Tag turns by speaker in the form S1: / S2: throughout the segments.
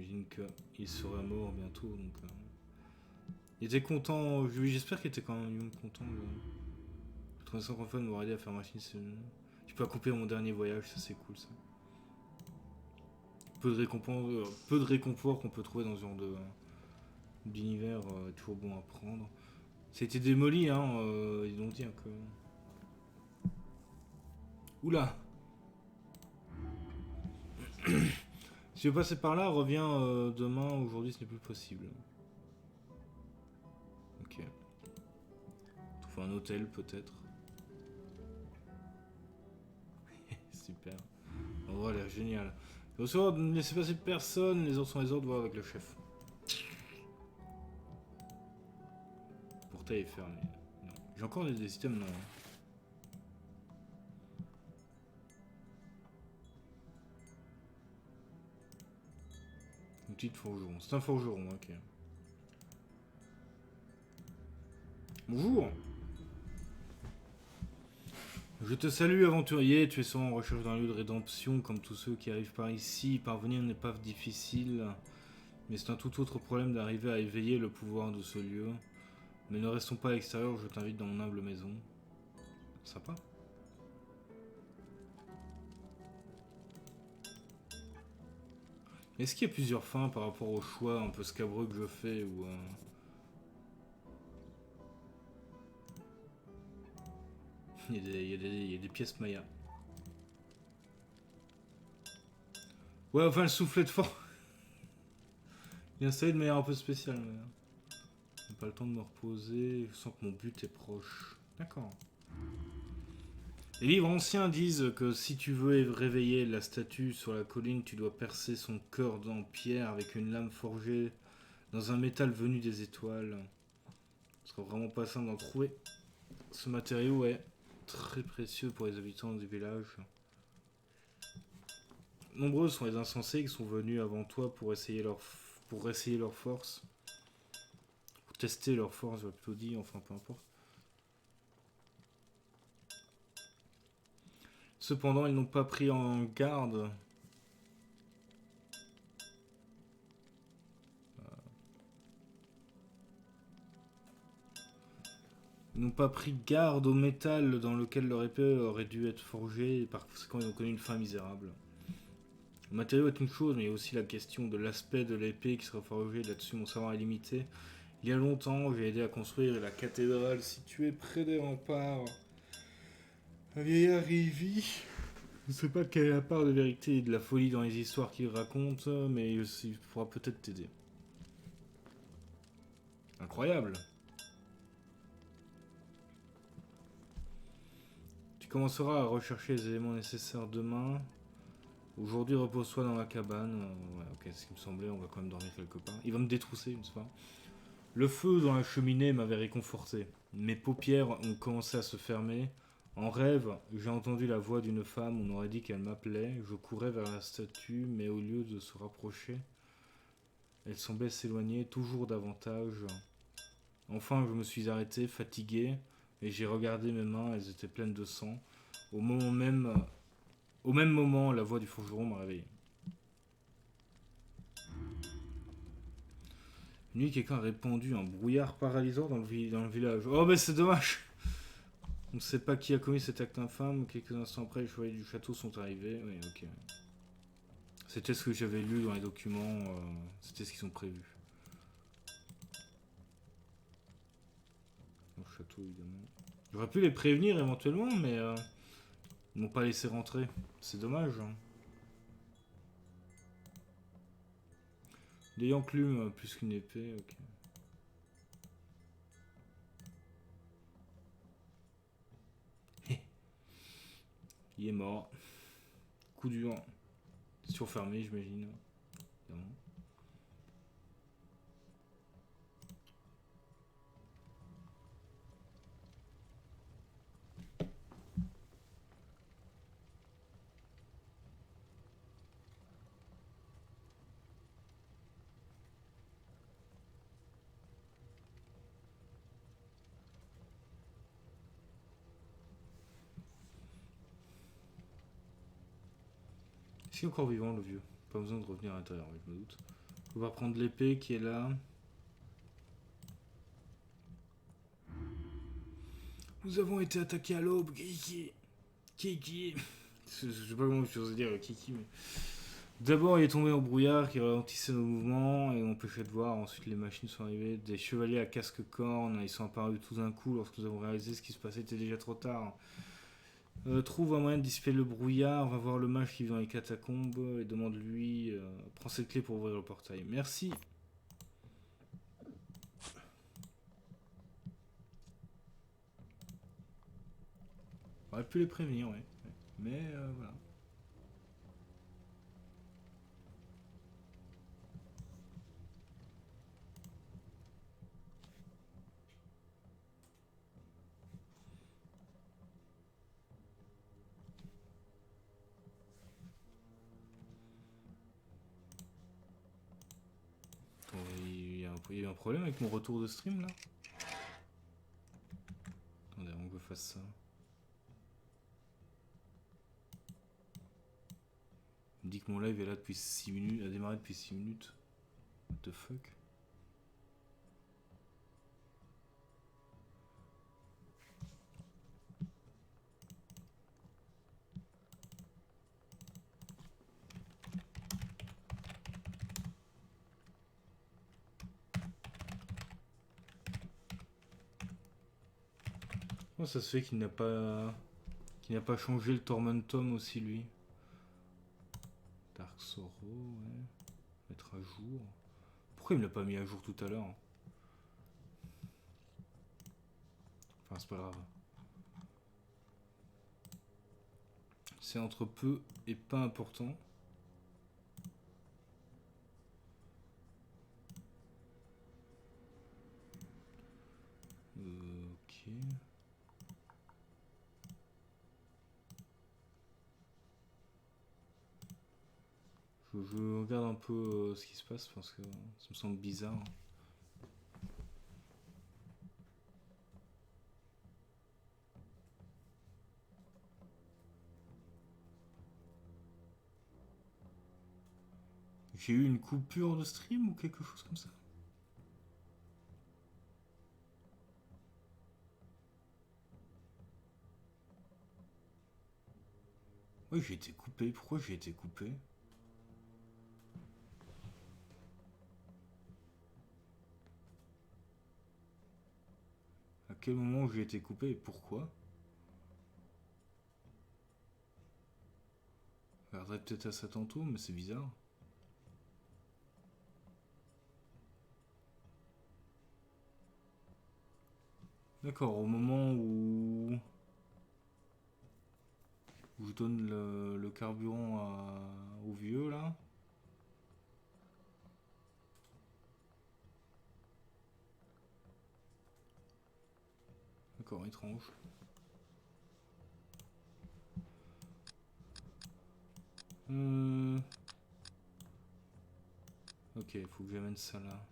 S1: J'imagine qu'il serait mort bientôt, donc... Il était content, j'espère qu'il était quand même content de... 35 enfants de m'avoir aidé à faire machine. Je peux accomplir mon dernier voyage, ça c'est cool ça. Peu de réconfort qu'on peut trouver dans ce genre d'univers est toujours bon à prendre. Ça a été démoli, hein, ils ont dit que... Oula. Si je veux passer par là, reviens demain, aujourd'hui ce n'est plus possible. Ok. Trouver un hôtel peut-être. Super. L'endroit a l'air génial. Bonsoir, ne laissez passer personne, les ordres sont les ordres, voir avec le chef. Le portail est fermé. J'ai encore des systèmes, non. Une petite forgeron. C'est un forgeron, ok. Bonjour. Je te salue, aventurier. Tu es sûrement en recherche d'un lieu de rédemption, comme tous ceux qui arrivent par ici. Parvenir n'est pas difficile, mais c'est un tout autre problème d'arriver à éveiller le pouvoir de ce lieu. Mais ne restons pas à l'extérieur, je t'invite dans mon humble maison. Sympa. Est-ce qu'il y a plusieurs fins par rapport au choix un peu scabreux que je fais ou il y a des pièces Maya. Ouais, enfin le soufflet de fort. Il est installé de manière un peu spéciale. Mais... j'ai pas le temps de me reposer. Je sens que mon but est proche. D'accord. Les livres anciens disent que si tu veux réveiller la statue sur la colline, tu dois percer son cœur en pierre avec une lame forgée dans un métal venu des étoiles. Ce sera vraiment pas simple d'en trouver. Ce matériau est très précieux pour les habitants du village. Nombreux sont les insensés qui sont venus avant toi pour essayer leur force. Pour tester leur force, j'aurais plutôt dit, enfin peu importe. Cependant, ils n'ont pas pris en garde. Ils n'ont pas pris garde au métal dans lequel leur épée aurait dû être forgée, et par conséquent, ils ont connu une fin misérable. Le matériau est une chose, mais il y a aussi la question de l'aspect de l'épée qui sera forgée. Là-dessus, mon savoir est limité. Il y a longtemps, j'ai aidé à construire la cathédrale située près des remparts. Un vieillard y vit. Je ne sais pas quelle est la part de vérité et de la folie dans les histoires qu'il raconte, mais il pourra peut-être t'aider. Incroyable. Tu commenceras à rechercher les éléments nécessaires demain. Aujourd'hui, repose-toi dans la cabane. Ouais, ok, c'est ce qui me semblait, on va quand même dormir quelque part. Il va me détrousser, n'est-ce pas? Le feu dans la cheminée m'avait réconforté. Mes paupières ont commencé à se fermer. En rêve, j'ai entendu la voix d'une femme, on aurait dit qu'elle m'appelait. Je courais vers la statue, mais au lieu de se rapprocher, elle semblait s'éloigner toujours davantage. Enfin, je me suis arrêté, fatigué, et j'ai regardé mes mains, elles étaient pleines de sang. Au même moment, la voix du forgeron m'a réveillé. Nuit, quelqu'un a répandu un brouillard paralysant dans le village. Oh, mais c'est dommage! On ne sait pas qui a commis cet acte infâme. Quelques instants après, les chevaliers du château sont arrivés. Oui, ok. C'était ce que j'avais lu dans les documents. C'était ce qu'ils ont prévu. Dans le château, évidemment. J'aurais pu les prévenir éventuellement, mais ils m'ont pas laissé rentrer. C'est dommage. Hein. Des enclumes plus qu'une épée, ok. Il est mort. Coup dur. Surfermé, j'imagine. Évidemment. Est-ce qu'il est encore vivant, le vieux? Pas besoin de revenir à l'intérieur, je me doute. On va prendre l'épée qui est là. Nous avons été attaqués à l'aube, Kiki. Kiki. Je sais pas comment je veux dire Kiki, mais... D'abord, il est tombé au brouillard qui ralentissait nos mouvements et empêchait de voir. Ensuite, les machines sont arrivées. Des chevaliers à casque-corne, ils sont apparus tout d'un coup. Lorsque nous avons réalisé ce qui se passait, il était déjà trop tard. Trouve un moyen de dissiper le brouillard. Va voir le mage qui vit dans les catacombes et demande-lui. Prends cette clé pour ouvrir le portail. Merci. On aurait pu les prévenir, ouais. Mais voilà. Il y a eu un problème avec mon retour de stream là. Attendez, on veut fasse ça. Il me dit que mon live est là depuis 6 minutes, a démarré depuis 6 minutes. What the fuck? Comment ça se fait qu'il n'a pas changé le Tormentum aussi lui? Dark Sorrow, ouais. Mettre à jour. Pourquoi il me l'a pas mis à jour tout à l'heure? Enfin c'est pas grave. C'est entre peu et pas important. Ok. Je regarde un peu ce qui se passe parce que ça me semble bizarre. J'ai eu une coupure de stream ou quelque chose comme ça? Oui, j'ai été coupé. Pourquoi j'ai été coupé? À quel moment j'ai été coupé et pourquoi? Je regarderai peut-être à ça tantôt, mais c'est bizarre. D'accord, au moment où je donne le carburant au vieux là. D'accord, étrange. Ok, il faut que j'amène ça là.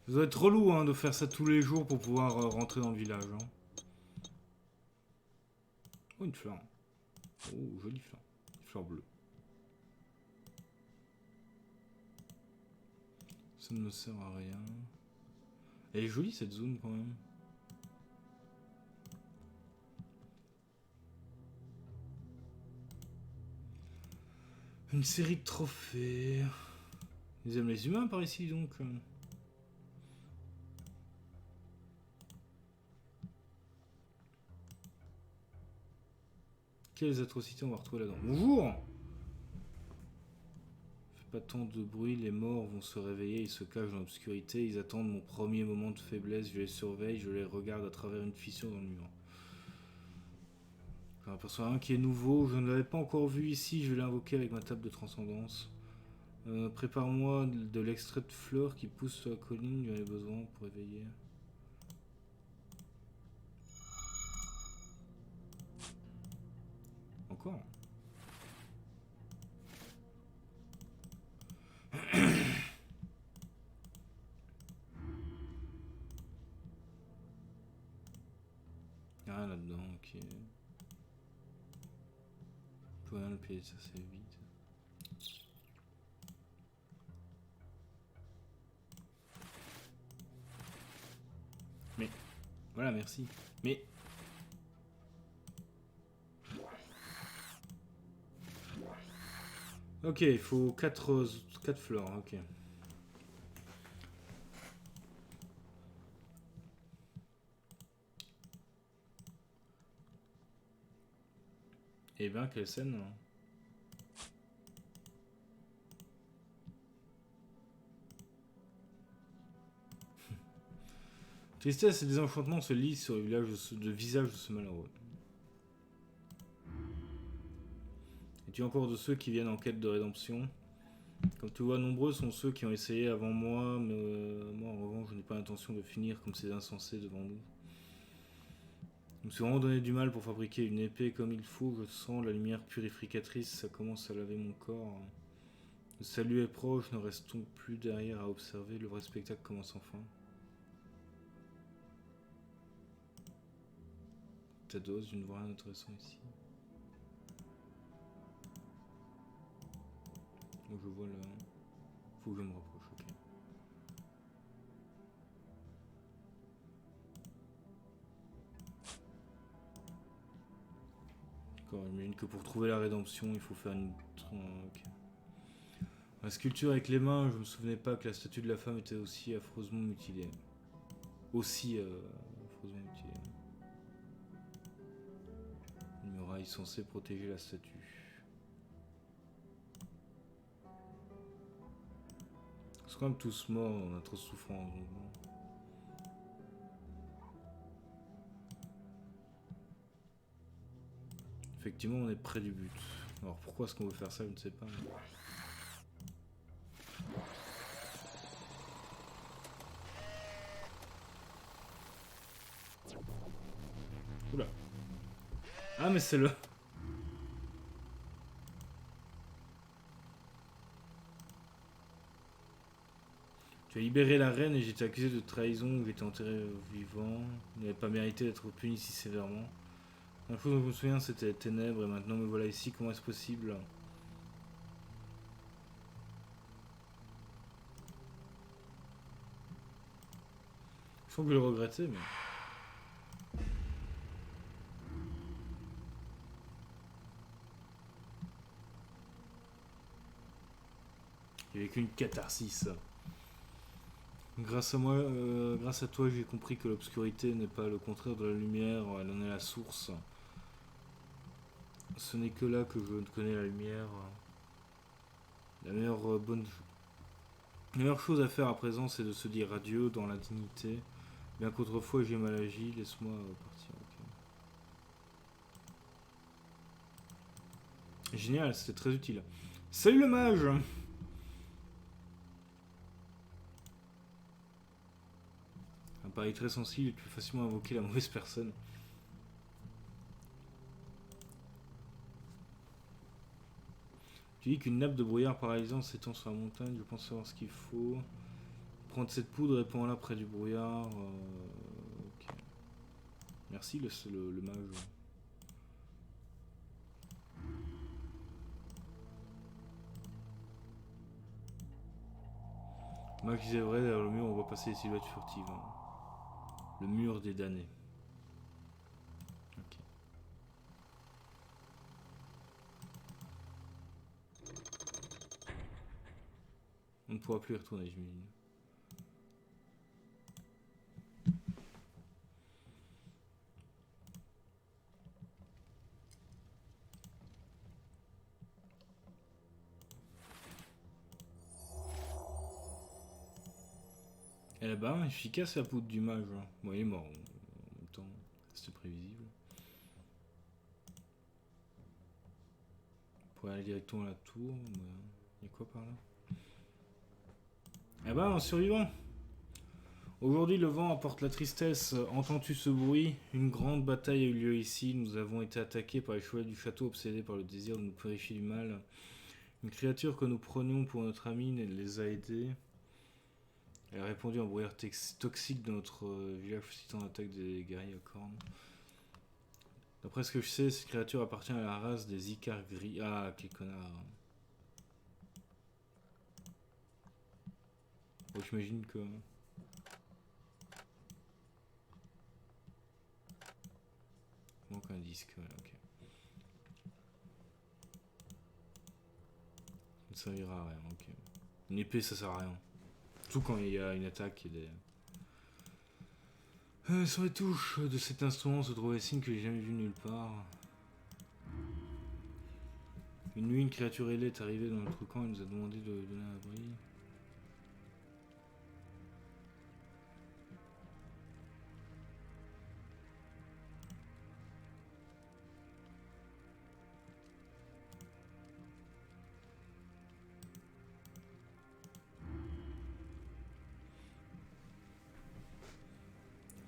S1: Ça doit être relou hein, de faire ça tous les jours pour pouvoir rentrer dans le village. Hein. Oh, une fleur. Oh, jolie fleur. Une fleur bleue. Ça ne me sert à rien. Elle est jolie cette zone quand même. Une série de trophées. Ils aiment les humains par ici donc. Quelles atrocités on va retrouver là-dedans? Bonjour! Fais pas tant de bruit, les morts vont se réveiller, ils se cachent dans l'obscurité, ils attendent mon premier moment de faiblesse, je les surveille, je les regarde à travers une fissure dans le mur. Un personnage qui est nouveau, je ne l'avais pas encore vu ici, je vais l'invoquer avec ma table de transcendance. Prépare-moi de l'extrait de fleurs qui pousse sur la colline, j'en ai besoin pour éveiller. Encore. Y'a rien là-dedans, ok. Je peux rien le payer, ça c'est vite. Mais, voilà, merci. Mais... Ok, il faut 4 fleurs, ok. Eh ben, quelle scène, hein. Tristesse et désenchantement se lisent sur le visage de ce malheureux. Es-tu encore de ceux qui viennent en quête de rédemption? Comme tu vois, nombreux sont ceux qui ont essayé avant moi, mais moi en revanche, je n'ai pas l'intention de finir comme ces insensés devant nous. Je me suis vraiment donné du mal pour fabriquer une épée comme il faut, je sens la lumière purificatrice, ça commence à laver mon corps. Le salut est proche, ne restons plus derrière à observer, le vrai spectacle commence enfin. Ta dose, je ne vois rien d'intéressant ici. Moi je vois le... Faut que je me rapproche, ok. D'accord, j'imagine que pour trouver la rédemption, il faut faire une... Ok. La sculpture avec les mains, je me souvenais pas que la statue de la femme était aussi affreusement mutilée. Affreusement mutilée. Une muraille censée protéger la statue. Ils sont quand même tous morts, on a trop souffrance. Effectivement, on est près du but. Alors pourquoi est-ce qu'on veut faire ça, je ne sais pas. Oula. Ah mais c'est le... Tu as libéré la reine et j'étais accusé de trahison, j'étais enterré vivant. Il n'avait pas mérité d'être puni si sévèrement. La chose dont je me souviens c'était les ténèbres et maintenant me voilà ici, comment est-ce possible? Je sens que je le regrettais mais... Il n'y avait qu'une catharsis. Grâce à toi, j'ai compris que l'obscurité n'est pas le contraire de la lumière, elle en est la source. Ce n'est que là que je connais la lumière. La meilleure chose à faire à présent, c'est de se dire adieu dans la dignité. Bien qu'autrefois j'ai mal agi, laisse-moi partir. Okay. Génial, c'était très utile. Salut le mage! Un pari très sensible, il peut facilement invoquer la mauvaise personne. Tu dis qu'une nappe de brouillard paralysant s'étend sur la montagne, je pense savoir ce qu'il faut. Prendre cette poudre et prends-la près du brouillard. Okay. Merci le mage. Mage disait vrai, derrière le mur on voit passer les silhouettes furtives. Le mur des damnés. Okay. On ne pourra plus y retourner, j'imagine. Elle est bah efficace la poudre du mage. Bon, il est mort en même temps, c'était prévisible. pourrait aller directement à la tour. Il y a quoi par là? Eh ben, un survivant. Aujourd'hui, le vent apporte la tristesse. Entends-tu ce bruit? Une grande bataille a eu lieu ici. Nous avons été attaqués par les chevaliers du château, obsédés par le désir de nous purifier du mal. Une créature que nous prenions pour notre amie les a aidés. Elle a répandu un brouillard toxique dans notre village, suscitant l'attaque des guerriers à cornes. D'après ce que je sais, cette créature appartient à la race des Icars gris. Ah, quel connard. Bon, j'imagine que... Il manque un disque, ouais, ok. Ça ne servira à rien, ok. Une épée, ça sert à rien. Surtout quand il y a une attaque et des... sur les touches de cet instrument se trouvent des signes que j'ai jamais vus nulle part. Une nuit, une créature ailée est arrivée dans notre camp et nous a demandé de donner un abri.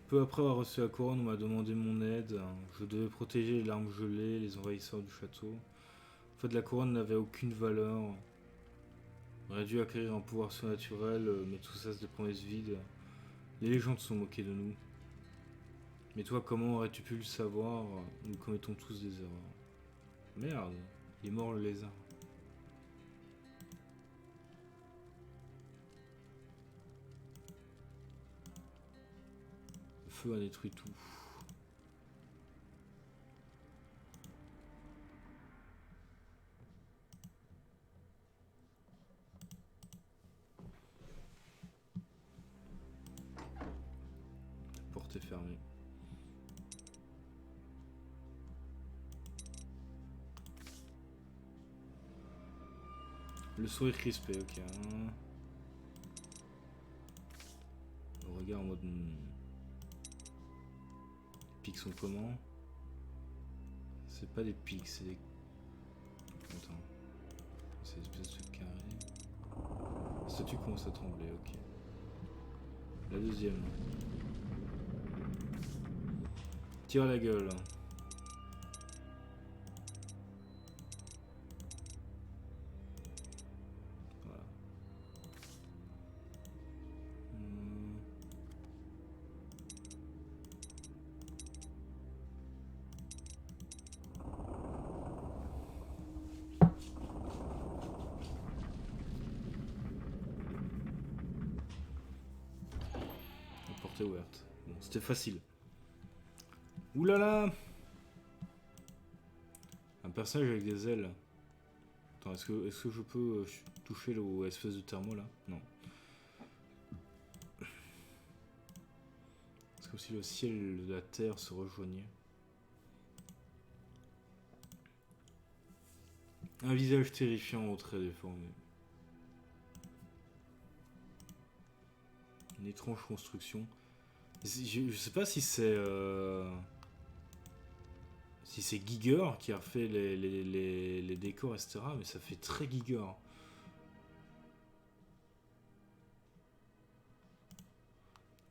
S1: Peu après avoir reçu la couronne, on m'a demandé mon aide. Je devais protéger les larmes gelées, les envahisseurs du château. En fait, la couronne n'avait aucune valeur. On aurait dû acquérir un pouvoir surnaturel, mais tout ça, c'est des promesses vides. Les légendes se sont moquées de nous. Mais toi, comment aurais-tu pu le savoir? Nous commettons tous des erreurs. Merde, il est mort le lézard. Le feu a détruit tout. La porte est fermée. Le sourire crispé, ok. Le regard en mode... Les pics sont comment? C'est pas des pics, c'est des... Attends. C'est des espèces de carrés. La statue commence à trembler, ok. La deuxième. Tire à la gueule. Voilà. La porte est ouverte. Bon, c'était facile. Oulala! Un personnage avec des ailes. Attends, est-ce que je peux toucher l'espèce de thermo là? Non. C'est comme si le ciel et la terre se rejoignaient. Un visage terrifiant aux traits déformés. Une étrange construction. Je sais pas si c'est... Si c'est Giger qui a fait les décors, etc. Mais ça fait très Giger.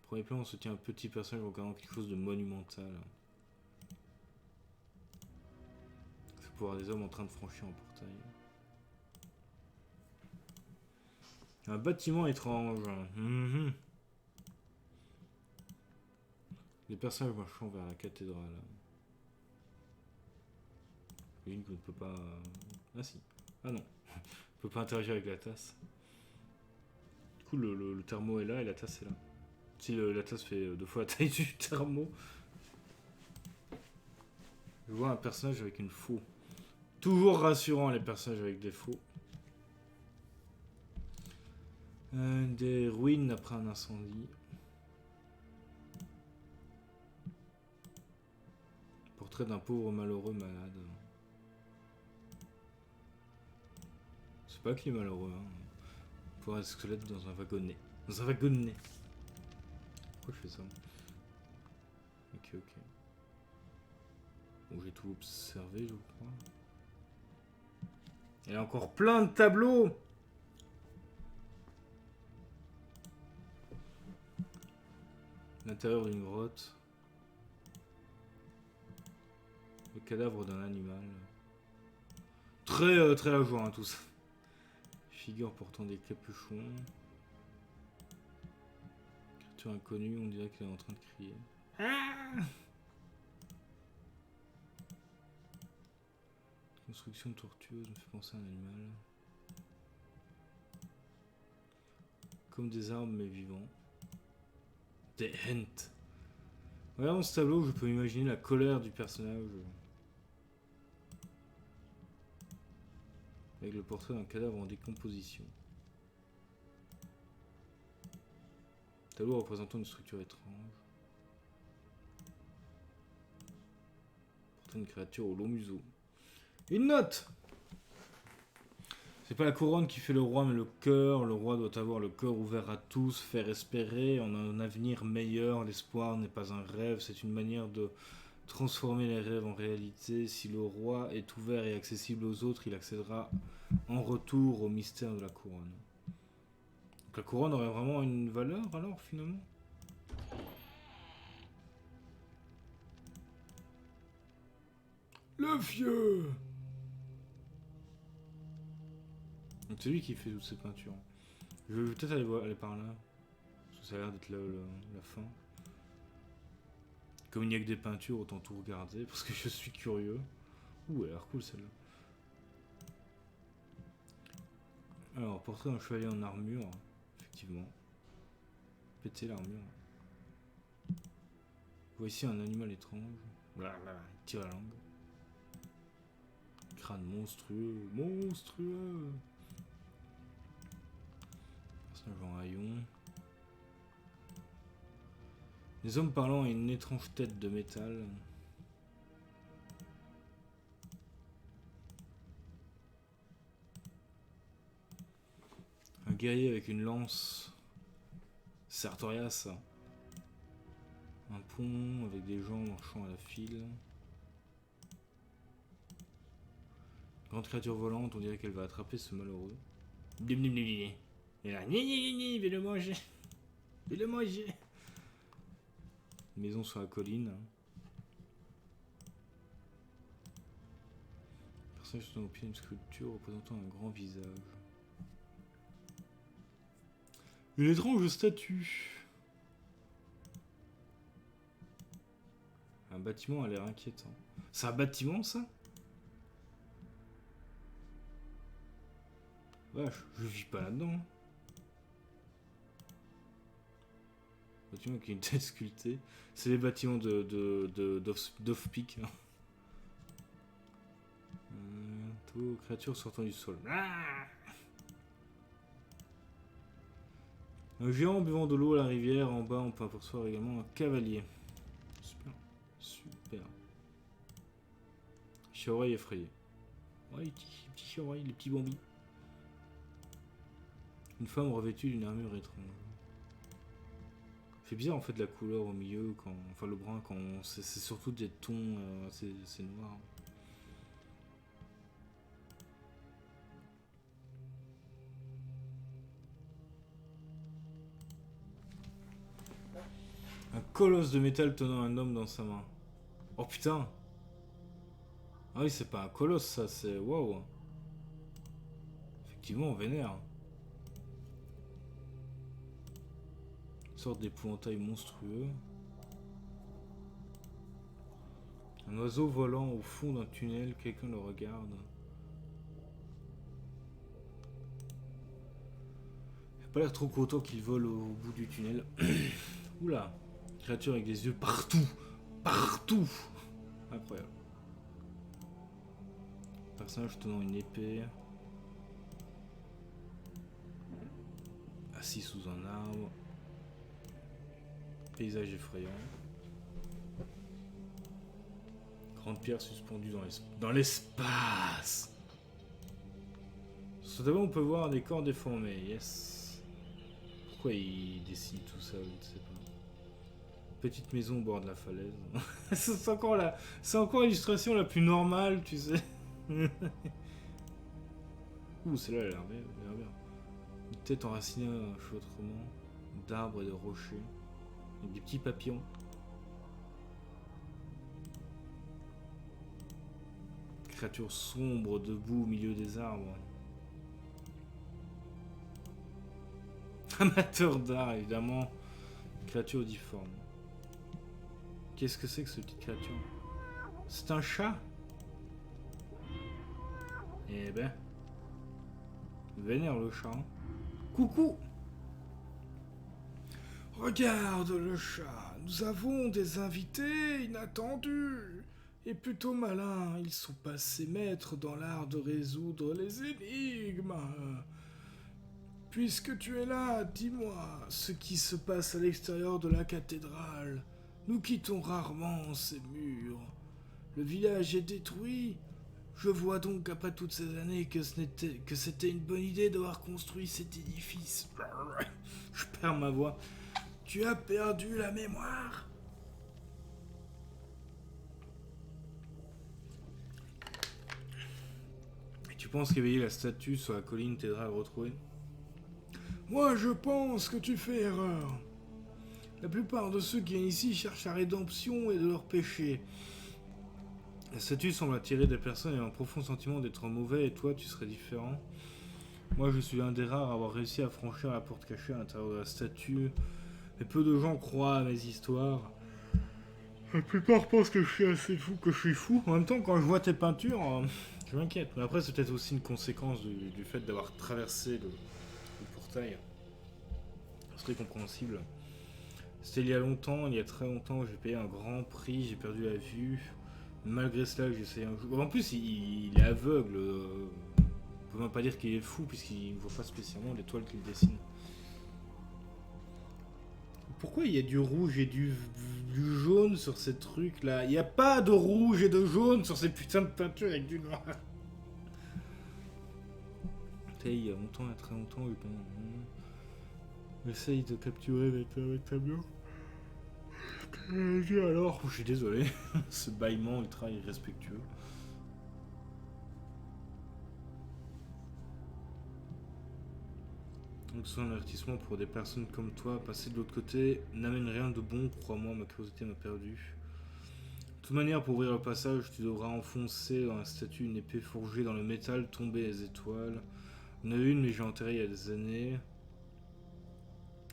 S1: Premier plan, on se tient un petit personnage regardant quelque chose de monumental. C'est pour voir des hommes en train de franchir un portail. Un bâtiment étrange. Des personnages marchant vers la cathédrale. J'imagine qu'on ne peut pas... Ah si. Ah non. On peut pas interagir avec la tasse. Du coup, le thermo est là et la tasse est là. Si la tasse fait 2 fois la taille du thermo. Je vois un personnage avec une faux. Toujours rassurant les personnages avec des faux. Des ruines après un incendie. Portrait d'un pauvre malheureux malade. C'est pas qu'il est malheureux, hein. Pour un squelette dans un wagonnet. Dans un wagonnet. Pourquoi je fais ça? Ok. Bon, j'ai tout observé, je crois. Il y a encore plein de tableaux. L'intérieur d'une grotte. Le cadavre d'un animal. Très à jour, hein, tout ça. Figure portant des capuchons. Créature inconnue, on dirait qu'elle est en train de crier. Ah, construction tortueuse me fait penser à un animal. Comme des arbres mais vivants. Des hent. Regarde dans ce tableau, je peux imaginer la colère du personnage. Avec le portrait d'un cadavre en décomposition. Tableau représentant une structure étrange. Portrait d'une créature au long museau. Une note! C'est pas la couronne qui fait le roi, mais le cœur. Le roi doit avoir le cœur ouvert à tous, faire espérer en un avenir meilleur. L'espoir n'est pas un rêve, c'est une manière de transformer les rêves en réalité. Si le roi est ouvert et accessible aux autres, il accédera en retour au mystère de la couronne. Donc la couronne aurait vraiment une valeur alors finalement? Le vieux! Donc c'est lui qui fait toutes ces peintures. Je vais peut-être aller par là. Parce que ça a l'air d'être la fin. Comme il n'y a que des peintures, autant tout regarder. Parce que je suis curieux. Ouh, elle a l'air cool celle-là. Alors, portrait d'un chevalier en armure. Effectivement. Péter l'armure. Voici un animal étrange. Blablabla, il tire la langue. Crâne monstrueux. Monstrueux! En haillon. Les hommes parlant à une étrange tête de métal. Un guerrier avec une lance. Sertorias. Un pont avec des gens marchant à la file. Grande créature volante, on dirait qu'elle va attraper ce malheureux. Blim blim blim blim. Et là, ni, vais le manger. Vais le manger. Maison sur la colline. Personnage tenant au pied d'une sculpture représentant un grand visage. Une étrange statue. Un bâtiment a l'air inquiétant. C'est un bâtiment ça? Vache, je vis pas là-dedans. Bâtiment avec une tête sculptée. C'est les bâtiments d'off-peak. Tout créature sortant du sol. Ah, un géant buvant de l'eau à la rivière. En bas, on peut apercevoir également un cavalier. Super. Super. Chihuahua effrayé. Ouais, les petits chihuahuas, les petits bambis. Une femme revêtue d'une armure étrange. C'est bizarre en fait la couleur au milieu, quand, enfin le brun, quand c'est surtout des tons c'est noir. Un colosse de métal tenant un homme dans sa main. Oh putain! Ah oui, c'est pas un colosse ça, c'est waouh! Effectivement, on vénère. Une sorte d'épouvantail monstrueux. Un oiseau volant au fond d'un tunnel, quelqu'un le regarde. Il a pas l'air trop content qu'il vole au bout du tunnel. Oula! Créature avec des yeux partout! Partout! Incroyable. Personnage tenant une épée. Assis sous un arbre. Paysage effrayant. Grande pierre suspendue dans l'espace. Sur ce tableau, on peut voir des corps déformés. Yes. Pourquoi il dessine tout ça? Je ne sais pas. Petite maison au bord de la falaise. C'est encore l'illustration la plus normale, tu sais. Ouh, celle-là, elle a l'air bien. Une tête enracinée chevautrement, d'arbres et de rochers, avec des petits papillons. Créature sombre debout au milieu des arbres. Amateur d'art, évidemment. Créature difforme. Qu'est-ce que c'est que cette petite créature? C'est un chat? Eh ben. Vénère le chat. Hein. Coucou!
S2: Regarde le chat, nous avons des invités inattendus. Et plutôt malins, ils sont passés maîtres dans l'art de résoudre les énigmes. Puisque tu es là, dis-moi ce qui se passe à l'extérieur de la cathédrale. Nous quittons rarement ces murs. Le village est détruit. Je vois donc après toutes ces années que c'était une bonne idée d'avoir construit cet édifice.
S1: Je perds ma voix.
S2: Tu as perdu la mémoire.
S1: Et tu penses qu'éveiller la statue sur la colline t'aidera à le retrouver?
S2: Moi, je pense que tu fais erreur. La plupart de ceux qui viennent ici cherchent la rédemption et de leurs péchés.
S1: La statue semble attirer des personnes ayant un profond sentiment d'être mauvais et toi, tu serais différent. Moi, je suis l'un des rares à avoir réussi à franchir la porte cachée à l'intérieur de la statue. Et peu de gens croient à mes histoires. La plupart pensent que je suis assez fou, que je suis fou. En même temps, quand je vois tes peintures, je m'inquiète. Mais après, c'est peut-être aussi une conséquence du fait d'avoir traversé le portail. C'est très compréhensible. C'était il y a longtemps, il y a très longtemps, j'ai payé un grand prix, j'ai perdu la vue. Malgré cela, j'ai essayé un jour. En plus, il est aveugle. On peut même pas dire qu'il est fou, puisqu'il ne voit pas spécialement l'étoile qu'il dessine. Pourquoi il y a du rouge et du jaune sur ces trucs là? Il n'y a pas de rouge et de jaune sur ces putains de peintures avec du noir. Il y a longtemps, il y a très longtemps, j'essaye de capturer les tableaux. Alors, je suis désolé, ce bâillement ultra irrespectueux. Donc c'est un avertissement pour des personnes comme toi. Passer de l'autre côté n'amène rien de bon, crois-moi, ma curiosité m'a perdu. De toute manière, pour ouvrir le passage, tu devras enfoncer dans la statue une épée forgée dans le métal, tomber les étoiles. Il y en a une, mais j'ai enterré il y a des années.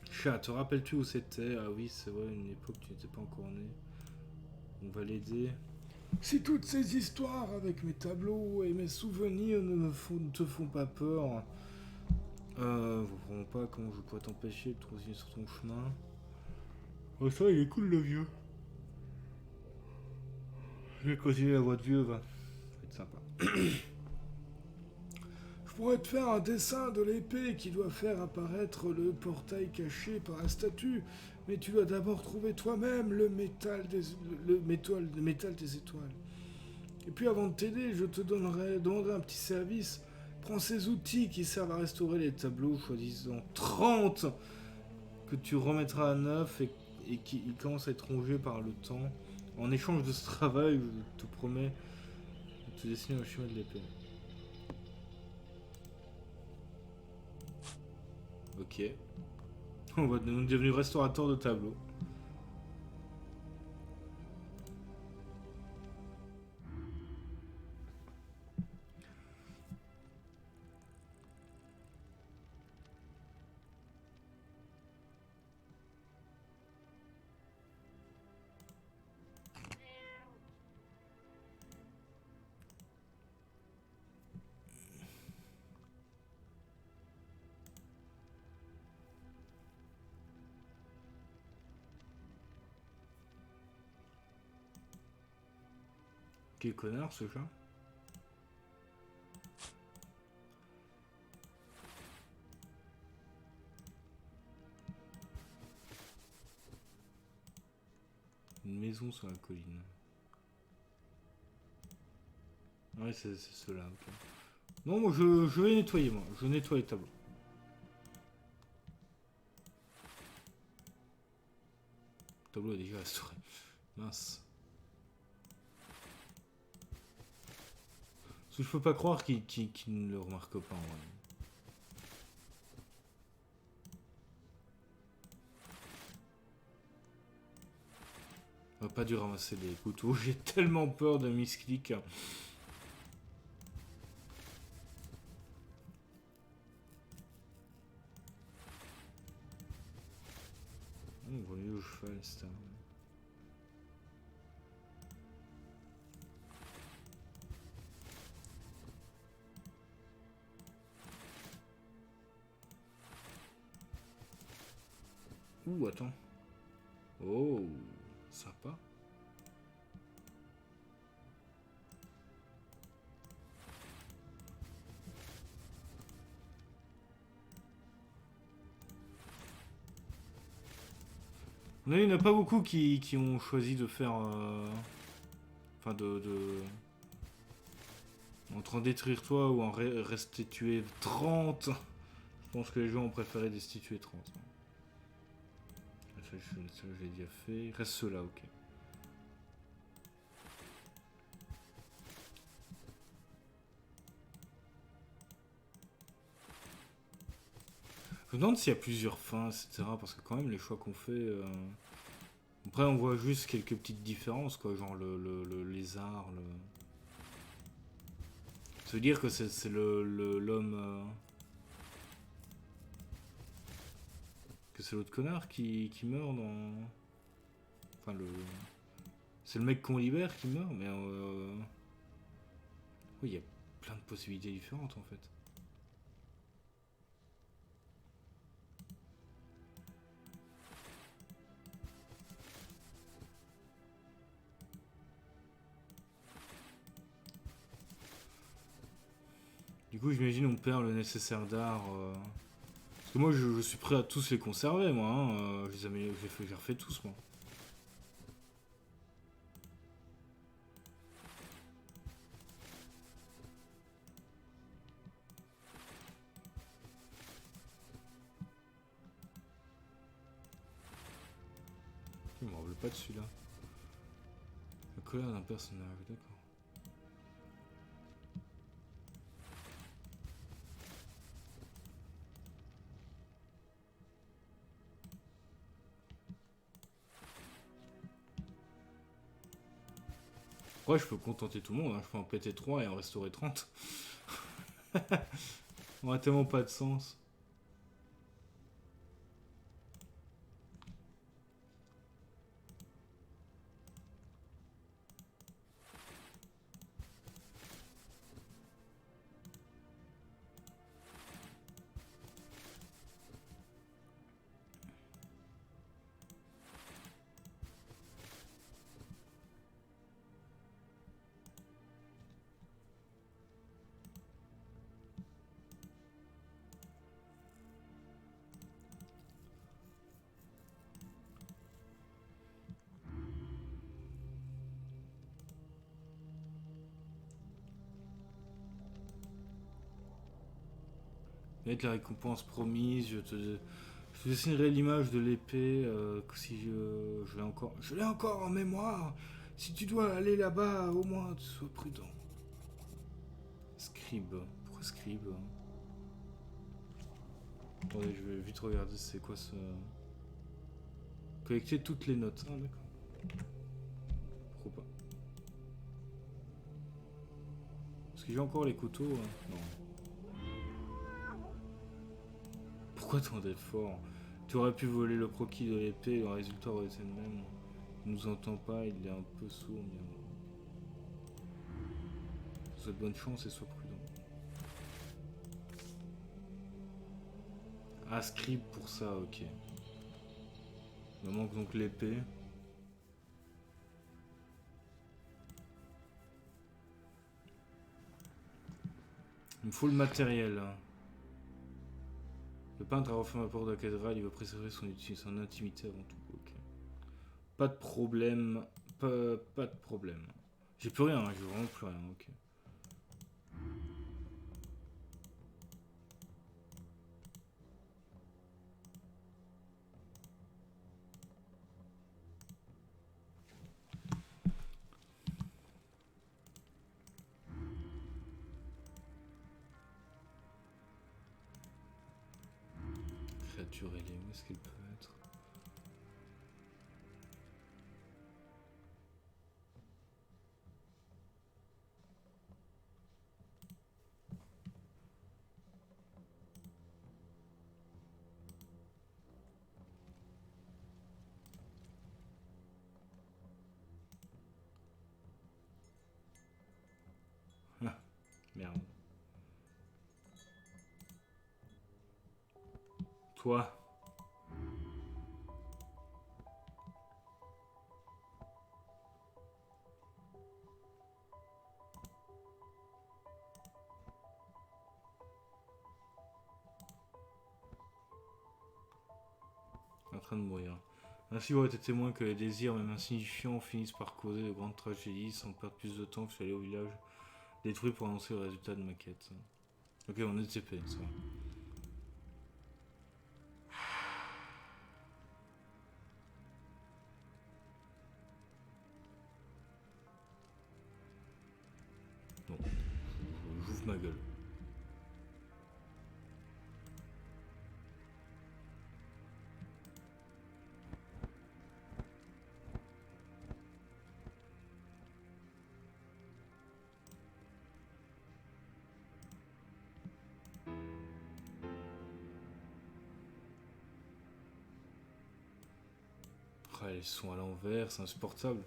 S1: Chat, te rappelles-tu où c'était? Ah oui, c'est vrai, une époque où tu n'étais pas encore né. On va l'aider.
S2: Si toutes ces histoires avec mes tableaux et mes souvenirs ne te font pas peur,
S1: Vraiment pas comment je pourrais t'empêcher de continuer sur ton chemin. Oh ça, il est cool le vieux. Je vais continuer la voie de vieux, va. Ça va être sympa.
S2: je pourrais te faire un dessin de l'épée qui doit faire apparaître le portail caché par la statue, mais tu dois d'abord trouver toi-même le métal des étoiles. Et puis avant de t'aider, je te demanderai un petit service. Prends ces outils qui servent à restaurer les tableaux, soi-disant 30, que tu remettras à neuf et qui commencent à être rongés par le temps. En échange de ce travail, je te promets de te dessiner le schéma de l'épée. Ok. On est devenu restaurateur de tableaux. Quel connard ce chat. Une maison sur la colline. Ouais, c'est cela, ok. Non, moi je vais nettoyer, moi. Je nettoie les tableaux. Le tableau est déjà restauré. Mince.
S1: Parce que je peux pas croire qu'il ne le remarque pas en vrai. On va pas dû ramasser des couteaux, j'ai tellement peur de misclick. On voit mieux au cheval, c'est un... Ouh, attends. Oh, sympa. Il n'y en a pas beaucoup qui ont choisi de faire... Enfin, entre en détruire toi ou en restituer 30. Je pense que les gens ont préféré destituer 30. Ça, j'ai déjà fait. Il reste ceux-là, ok. Je me demande s'il y a plusieurs fins, etc. Parce que quand même, les choix qu'on fait... Après, on voit juste quelques petites différences, quoi. Genre le lézard, le... Ça veut dire que c'est l'homme... Que c'est l'autre connard qui meurt dans... Enfin, le... C'est le mec qu'on libère qui meurt, mais... Oui, il y a plein de possibilités différentes, en fait. Du coup, j'imagine on perd le nécessaire d'art. Parce que moi, je suis prêt à tous les conserver, moi. Hein. J'ai refait tous, moi. Je me rappelle pas de celui-là. La colère d'un personnage, d'accord. Ouais, je peux contenter tout le monde, hein. Je peux en péter 3 et en restaurer 30. Ça aurait tellement pas de sens. Avec la récompense promise, je te dessinerai l'image de l'épée que si je l'ai encore. Je l'ai encore en mémoire. Si tu dois aller là-bas, au moins, sois prudent. Scribe. Pourquoi scribe? Attendez, je vais vite regarder c'est quoi ce... Collecter toutes les notes. Ah d'accord. Pourquoi pas? Est-ce que j'ai encore les couteaux? Non. Pourquoi tant d'efforts? Tu aurais pu voler le croquis de l'épée, le résultat aurait été le même. Il nous entend pas, il est un peu sourd. Souhaite bonne chance et sois prudent. Ah, scribe pour ça, ok. Il me manque donc l'épée. Il me faut le matériel. Le peintre a refait ma porte de la cathédrale, il va préserver son intimité avant tout. Ok. Pas de problème. Pas de problème. J'ai plus rien, j'ai vraiment plus rien, ok. voiture, elle est où? Est-ce qu'elle peut être? Ah, merde. Toi. En train de mourir. Ainsi, vous aurez été témoin que les désirs, même insignifiants, finissent par causer de grandes tragédies sans perdre plus de temps que je suis allé au village détruit pour annoncer le résultat de ma quête. Ok, on est TP, ça va. Bon, j'ouvre ma gueule. Ah, ils sont à l'envers, c'est insupportable.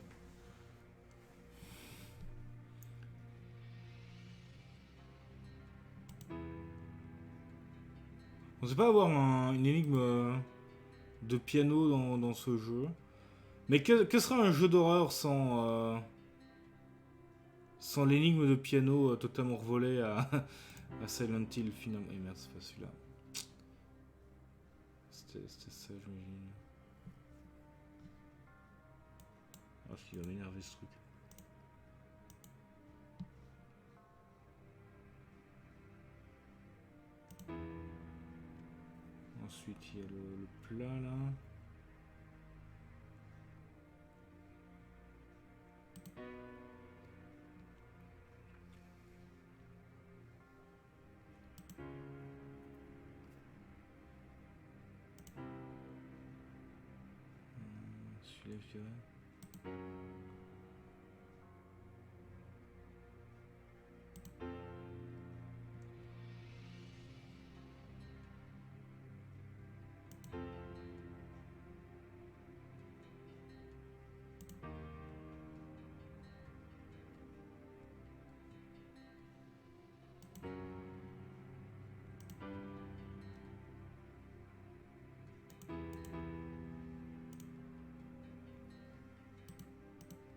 S1: On sait pas avoir une énigme de piano dans ce jeu. Mais que sera un jeu d'horreur sans l'énigme de piano totalement revolée à Silent Hill finalement? Et merde, c'est pas celui-là. C'était ça, j'imagine. Ah, ce qui va m'énerver ce truc. Ensuite, il y a le plat là. Celui-là, je dirais.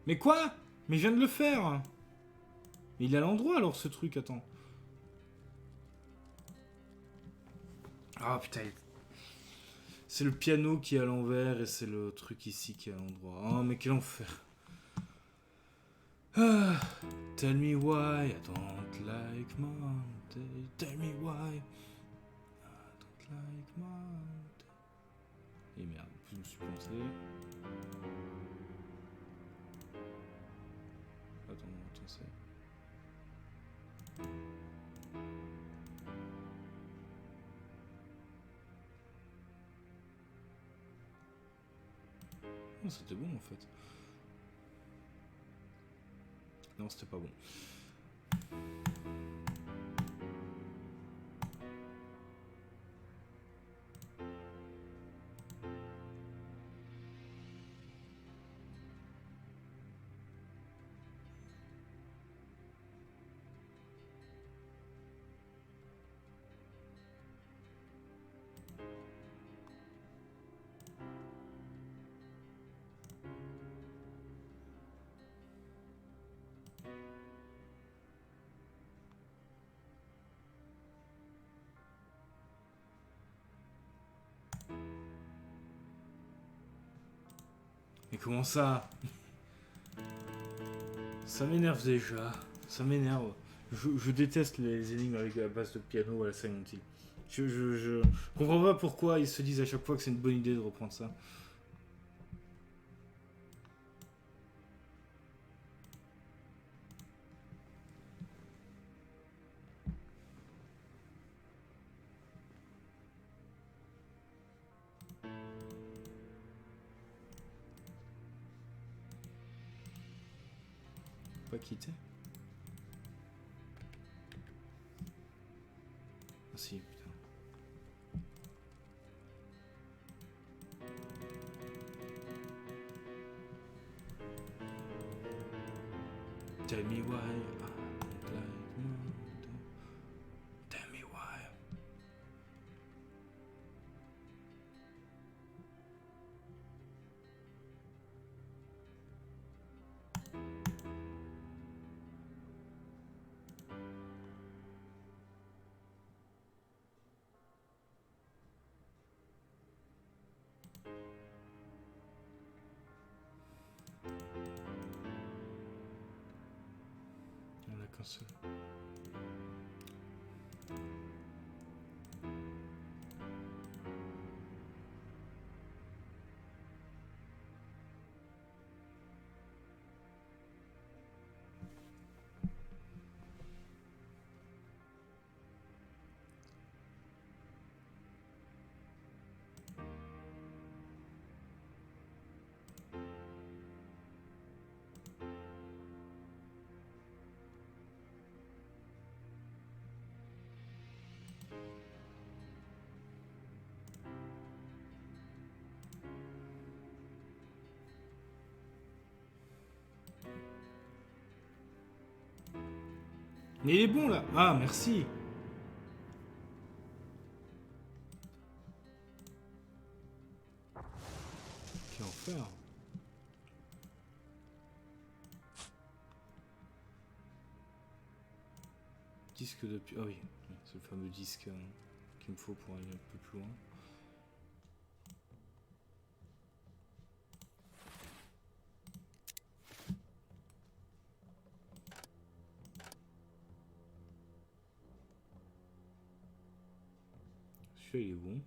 S1: Mais quoi? Mais je viens de le faire. Mais il est à l'endroit alors ce truc, attends. Ah putain. C'est le piano qui est à l'envers et c'est le truc ici qui est à l'endroit. Oh mais quel enfer. Ah, tell me why I don't like Monday. Tell me why I don't like Monday. Et merde, en plus je me suis planté. Attends, c'est... Oh, c'était bon en fait. Non, c'était pas bon. Mais comment ça? Ça m'énerve déjà. Ça m'énerve. Je déteste les énigmes avec la base de piano à la Silent Hill. Je comprends pas pourquoi ils se disent à chaque fois que c'est une bonne idée de reprendre ça. pas quitté? Ah si, putain. Tell me why I don't like murder. Tell me why. Il n'y en a qu'un seul. Mais il est bon là. Ah, merci. Quel enfer. Disque de... Ah oui, c'est le fameux disque qu'il me faut pour aller un peu plus loin. Celui-là il est bon.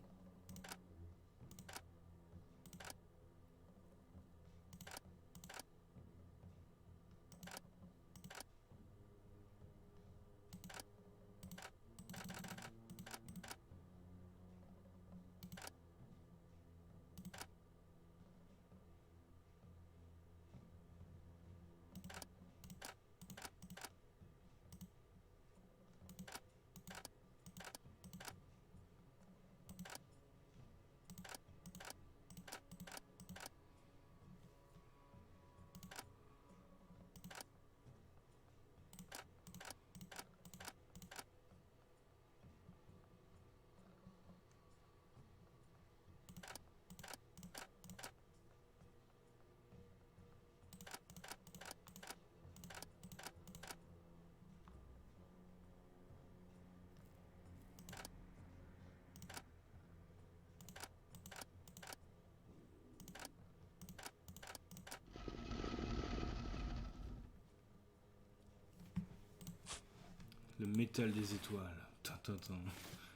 S1: Le métal des étoiles. Tintin.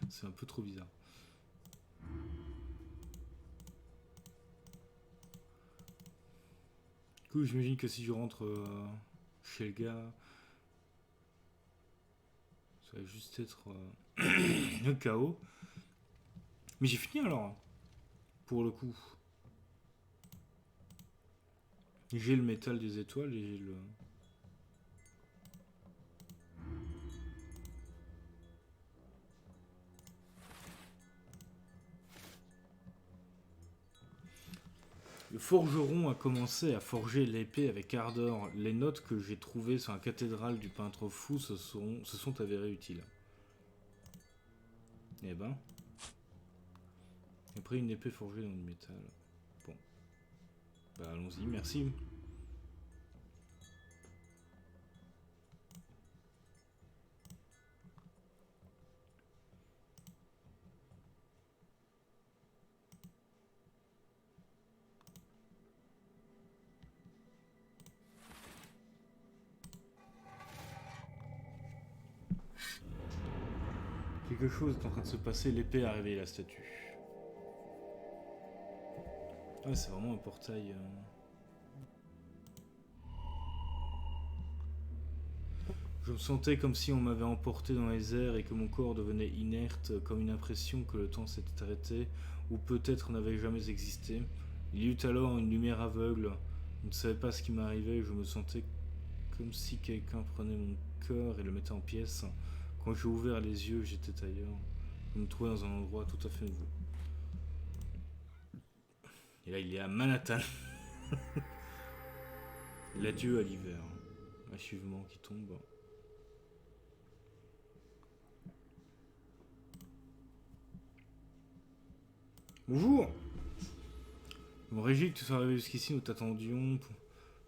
S1: C'est un peu trop bizarre. Du coup, j'imagine que si je rentre chez le gars, ça va juste être le chaos. Mais j'ai fini alors, pour le coup. J'ai le métal des étoiles et j'ai le... Le forgeron a commencé à forger l'épée avec ardeur. Les notes que j'ai trouvées sur la cathédrale du peintre fou se sont avérées utiles. Eh ben... Après une épée forgée dans du métal. Bon. Bah allons-y, merci. Quelque chose est en train de se passer, l'épée a réveillé la statue. Ah, c'est vraiment un portail... Je me sentais comme si on m'avait emporté dans les airs et que mon corps devenait inerte, comme une impression que le temps s'était arrêté, ou peut-être n'avait jamais existé. Il y eut alors une lumière aveugle. Je ne savais pas ce qui m'arrivait, je me sentais Comme si quelqu'un prenait mon cœur et le mettait en pièces. Quand j'ai ouvert les yeux, j'étais ailleurs. Je me trouvais dans un endroit tout à fait nouveau. Et là, il est à Manhattan. L'adieu à l'hiver. Achèvement qui tombe. Bonjour. Je me réjouis que tu sois arrivé jusqu'ici, nous t'attendions.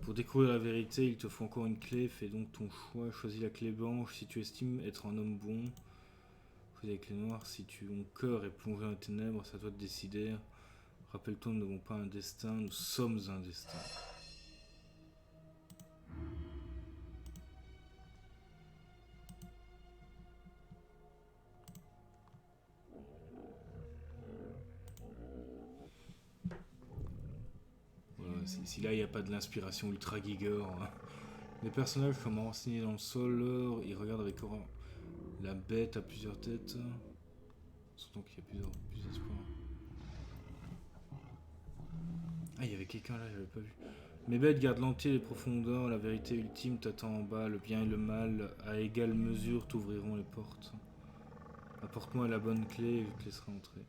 S1: Pour découvrir la vérité, il te faut encore une clé. Fais donc ton choix. Choisis la clé blanche si tu estimes être un homme bon. Choisis la clé noire si ton cœur est plongé dans les ténèbres. C'est à toi de décider. Rappelle-toi, nous n'avons pas un destin, nous sommes un destin. Voilà, si là il n'y a pas de l'inspiration ultra giger. Hein. Les personnages sont renseignés dans le sol, ils regardent avec horreur. La bête a plusieurs têtes. Surtout qu'il y a plusieurs espoirs. Ah, il y avait quelqu'un là, j'avais pas vu. Mes bêtes gardent l'entier les profondeurs, la vérité ultime t'attend en bas, le bien et le mal, à égale mesure t'ouvriront les portes. Apporte-moi la bonne clé et je te laisserai entrer.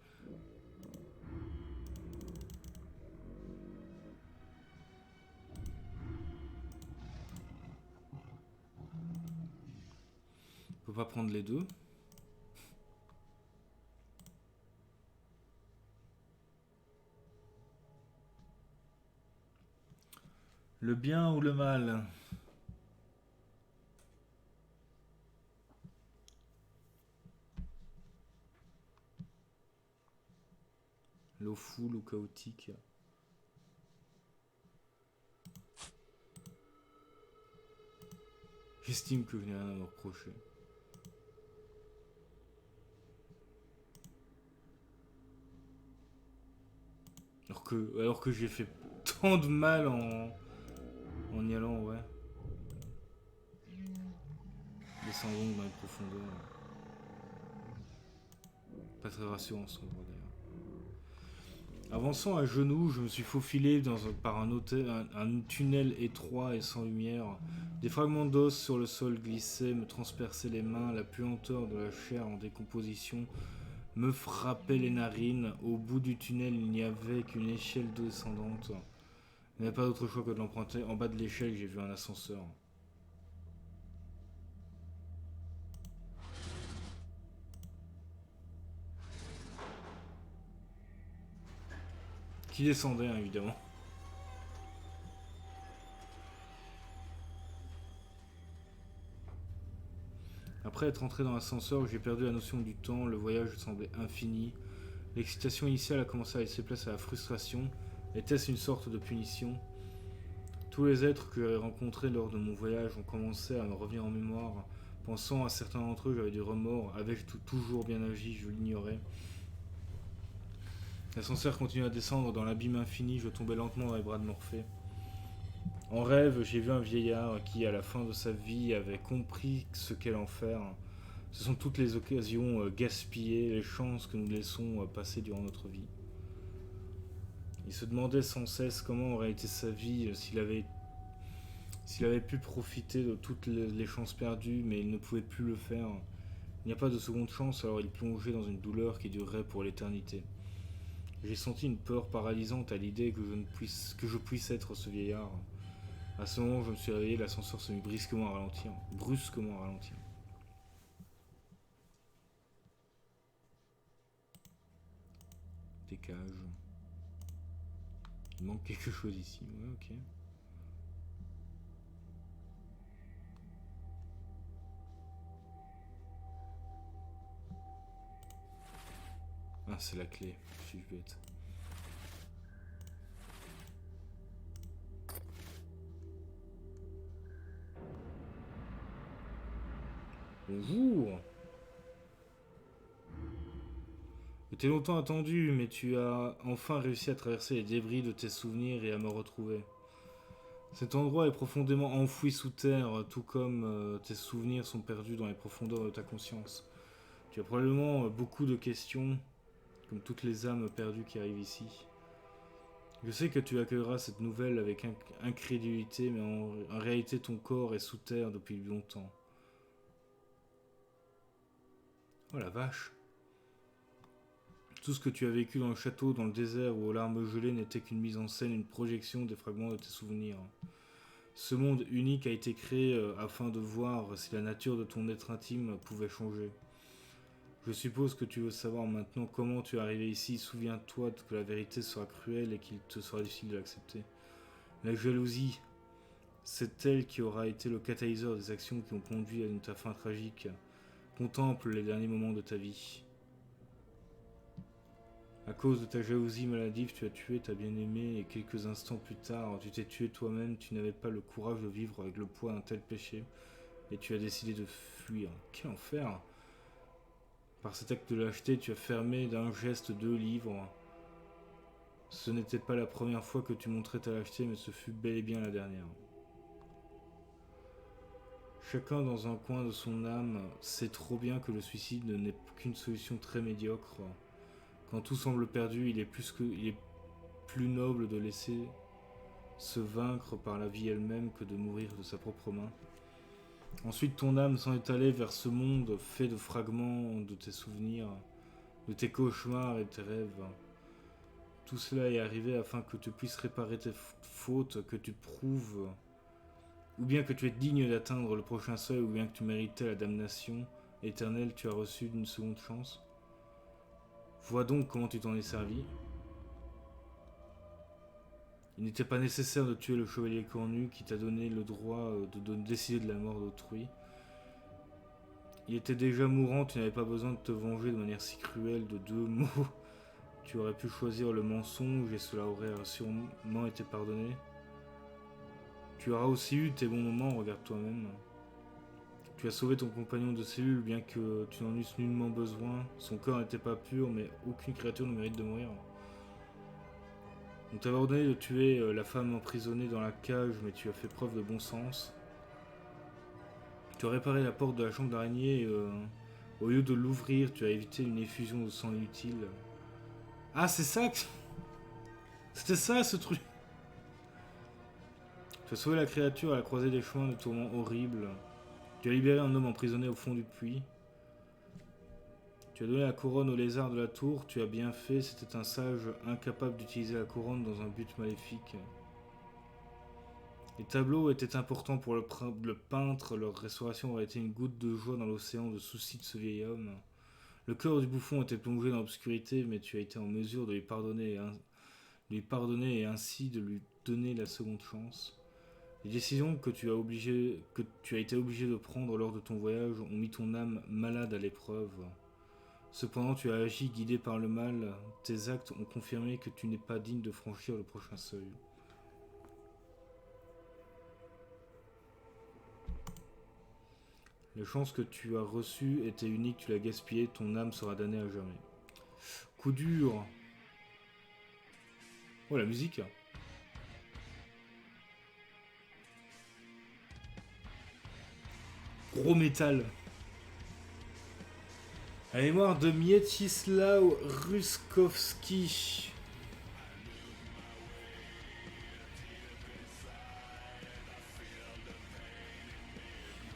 S1: On peut pas prendre les deux. Le bien ou le mal? L'eau foule ou chaotique? J'estime que je n'ai rien à me reprocher. Alors que j'ai fait tant de mal en y allant, ouais. Descendons dans les profondeurs. Pas très rassurant ce endroit d'ailleurs. Avançant à genoux, je me suis faufilé par un tunnel étroit et sans lumière. Des fragments d'os sur le sol glissaient, me transperçaient les mains, la puanteur de la chair en décomposition me frappait les narines. Au bout du tunnel, il n'y avait qu'une échelle descendante. Il n'y avait pas d'autre choix que de l'emprunter. En bas de l'échelle, j'ai vu un ascenseur. Qui descendait, hein, évidemment. Après être entré dans l'ascenseur, j'ai perdu la notion du temps, le voyage semblait infini. L'excitation initiale a commencé à laisser place à la frustration. Était-ce une sorte de punition? Tous les êtres que j'avais rencontrés lors de mon voyage ont commencé à me revenir en mémoire. Pensant à certains d'entre eux, j'avais du remords. Avais-je toujours bien agi? Je l'ignorais. L'ascenseur continuait à descendre dans l'abîme infini, je tombais lentement dans les bras de Morphée. En rêve, j'ai vu un vieillard qui, à la fin de sa vie, avait compris ce qu'est l'enfer. Ce sont toutes les occasions gaspillées, les chances que nous laissons passer durant notre vie. Il se demandait sans cesse comment aurait été sa vie s'il avait pu profiter de toutes les chances perdues, mais il ne pouvait plus le faire. Il n'y a pas de seconde chance, alors il plongeait dans une douleur qui durerait pour l'éternité. J'ai senti une peur paralysante à l'idée que je puisse être ce vieillard. À ce moment, je me suis réveillé, l'ascenseur se mit brusquement à ralentir. Des cages. Il manque quelque chose ici, ouais, ok. Ah, c'est la clé, je suis bête. Bonjour. Je t'ai longtemps attendu, mais tu as enfin réussi à traverser les débris de tes souvenirs et à me retrouver. Cet endroit est profondément enfoui sous terre, tout comme tes souvenirs sont perdus dans les profondeurs de ta conscience. Tu as probablement beaucoup de questions, comme toutes les âmes perdues qui arrivent ici. Je sais que tu accueilleras cette nouvelle avec incrédulité, mais en réalité ton corps est sous terre depuis longtemps. Oh la vache. Tout ce que tu as vécu dans le château, dans le désert ou aux larmes gelées n'était qu'une mise en scène, une projection des fragments de tes souvenirs. Ce monde unique a été créé afin de voir si la nature de ton être intime pouvait changer. Je suppose que tu veux savoir maintenant comment tu es arrivé ici. Souviens-toi que la vérité sera cruelle et qu'il te sera difficile de l'accepter. La jalousie, c'est elle qui aura été le catalyseur des actions qui ont conduit à ta fin tragique. Contemple les derniers moments de ta vie. À cause de ta jalousie maladive, tu as tué ta bien-aimée et quelques instants plus tard, tu t'es tué toi-même. Tu n'avais pas le courage de vivre avec le poids d'un tel péché et tu as décidé de fuir. Quel enfer! Par cet acte de lâcheté, tu as fermé d'un geste 2 livres. Ce n'était pas la première fois que tu montrais ta lâcheté, mais ce fut bel et bien la dernière. Chacun dans un coin de son âme sait trop bien que le suicide n'est qu'une solution très médiocre. Quand tout semble perdu, il est plus noble de laisser se vaincre par la vie elle-même que de mourir de sa propre main. Ensuite, ton âme s'en est allée vers ce monde fait de fragments de tes souvenirs, de tes cauchemars et de tes rêves. Tout cela est arrivé afin que tu puisses réparer tes fautes, que tu prouves, ou bien que tu es digne d'atteindre le prochain seuil, ou bien que tu méritais la damnation éternelle. Tu as reçu une seconde chance. Vois donc comment tu t'en es servi. Il n'était pas nécessaire de tuer le chevalier cornu qui t'a donné le droit de décider de la mort d'autrui. Il était déjà mourant, tu n'avais pas besoin de te venger de manière si cruelle de 2 mots. Tu aurais pu choisir le mensonge et cela aurait sûrement été pardonné. Tu auras aussi eu tes bons moments, regarde toi-même. Tu as sauvé ton compagnon de cellule bien que tu n'en eusses nullement besoin. Son corps n'était pas pur, mais aucune créature ne mérite de mourir. On t'avait ordonné de tuer la femme emprisonnée dans la cage, mais tu as fait preuve de bon sens. Tu as réparé la porte de la chambre d'araignée et au lieu de l'ouvrir, tu as évité une effusion de sang inutile. Ah, c'est ça que... C'était ça, ce truc. Tu as sauvé la créature à la croisée des chemins de tourments horribles. Tu as libéré un homme emprisonné au fond du puits. Tu as donné la couronne au lézard de la tour. Tu as bien fait, c'était un sage incapable d'utiliser la couronne dans un but maléfique. Les tableaux étaient importants pour le peintre. Leur restauration aurait été une goutte de joie dans l'océan de soucis de ce vieil homme. Le cœur du bouffon était plongé dans l'obscurité, mais tu as été en mesure de lui pardonner et ainsi de lui donner la seconde chance. Les décisions que tu as été obligé de prendre lors de ton voyage ont mis ton âme malade à l'épreuve. Cependant, tu as agi guidé par le mal. Tes actes ont confirmé que tu n'es pas digne de franchir le prochain seuil. La chance que tu as reçue était unique, tu l'as gaspillée, ton âme sera damnée à jamais. Coup dur. Oh, la musique. Gros métal. La mémoire de Mieczysław Ruskowski.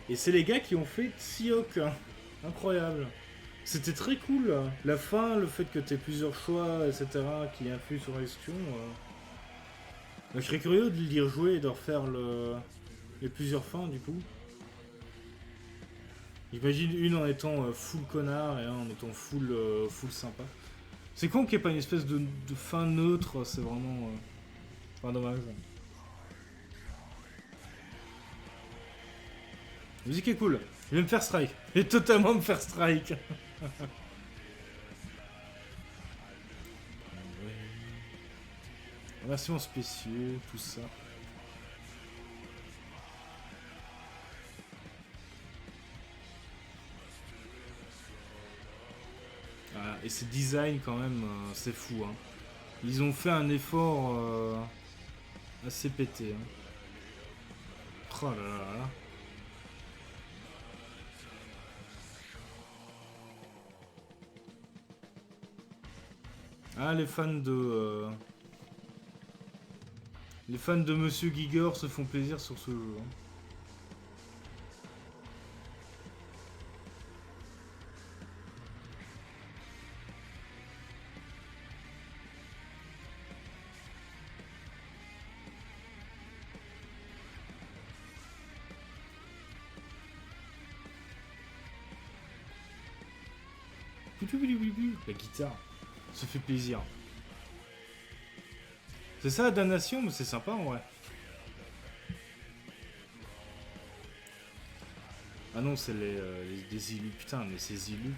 S1: Et c'est les gars qui ont fait Tsiok. Incroyable. C'était très cool. La fin, le fait que tu aies plusieurs choix, etc., qui influent sur la question. Je serais curieux de l'y rejouer et de refaire les plusieurs fins, du coup. J'imagine une en étant full connard et un en étant full sympa. C'est con qu'il n'y ait pas une espèce de fin neutre, c'est vraiment... Enfin, dommage. La musique est cool. Je vais me faire strike. Je vais totalement me faire strike. Remerciements spéciaux, tout ça. Voilà. Et ces designs quand même, c'est fou. Hein. Ils ont fait un effort assez pété. Hein. Oh là là là. Ah, les fans de Les fans de Monsieur Giger se font plaisir sur ce jeu. Hein. La guitare se fait plaisir. C'est ça la damnation, mais c'est sympa en vrai. Ah non, c'est des illus, putain, mais ces illus.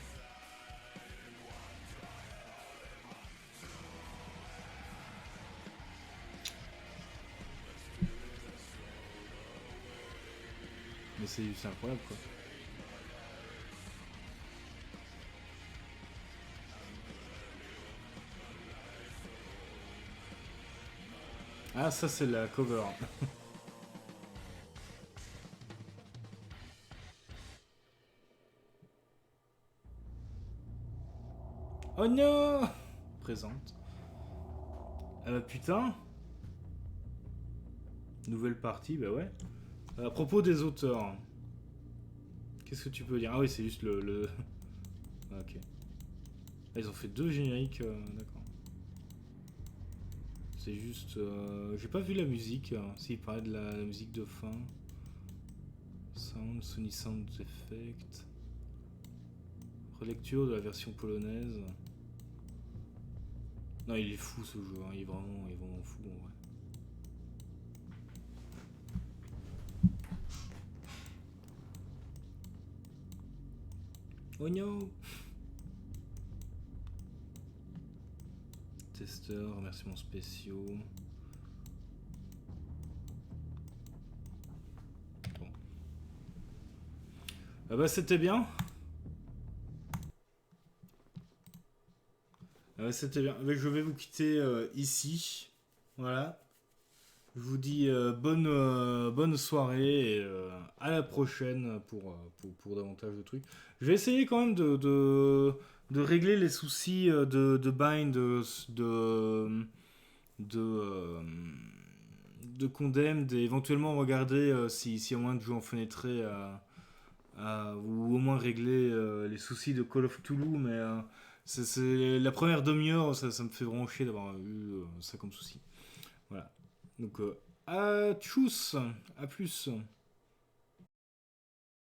S1: Mais c'est incroyable quoi. Ah, ça c'est la cover. Oh non! Présente. Putain. Nouvelle partie, bah ouais. À propos des auteurs. Qu'est-ce que tu peux dire? Ah oui, c'est juste le... Ah, ok. Ah, ils ont fait 2 génériques, d'accord. C'est juste... j'ai pas vu la musique. S'il parlait de la musique de fin. Sound, Sony Sound Effect. Relecture de la version polonaise. Non, il est fou ce jeu, hein. Il est vraiment fou en vrai. Oh no! Testeur, remerciements spéciaux. Bon. Ah bah c'était bien. C'était bien. Je vais vous quitter ici. Voilà. Je vous dis bonne soirée et à la prochaine pour davantage de trucs. Je vais essayer quand même de régler les soucis de bind, de condemn, d'éventuellement regarder s'il y a moyen de jouer en fenêtré ou au moins régler les soucis de Call of Cthulhu, mais c'est la première demi-heure, ça me fait vraiment chier d'avoir eu ça comme souci. Voilà. Donc, à tchuss, à plus.